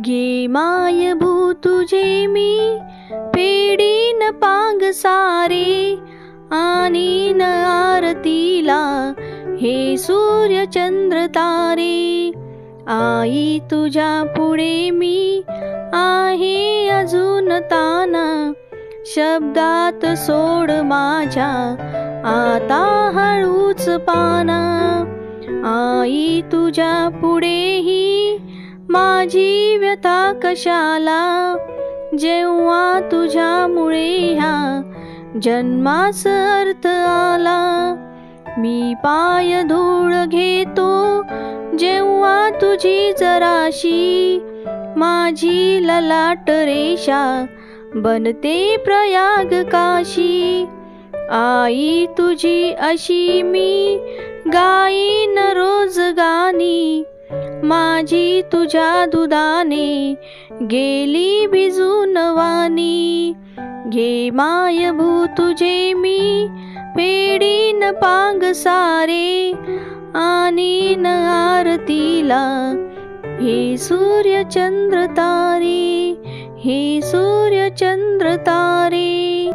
घे माय भू तुझे मी फेडीन पांग सारे, आणीन आरतीला हे सूर्य चंद्र तारे. आई तुझ्या पुढे मी आहे अजून ताना, शब्दात सोड माझ्या आता हळूच पाना. आई तुझ्या पुढेही माझी व्यथा कशाला, जेव्हा तुझ्यामुळे ह्या जन्मास अर्थ आला. मी पाय धूळ घेतो जेव्हा तुझी जराशी, माझी ललाट रेषा बनते प्रयाग काशी. आई तुझी अशी मी गाईन रोज गाणी, माझी तुझ्या दुधाने गेली भिजून वाणी. घे माय भू तुझे मी फेडीन पांग सारे, आणीन आरतीला हे सूर्य चंद्र तारे, हे सूर्य चंद्र तारे.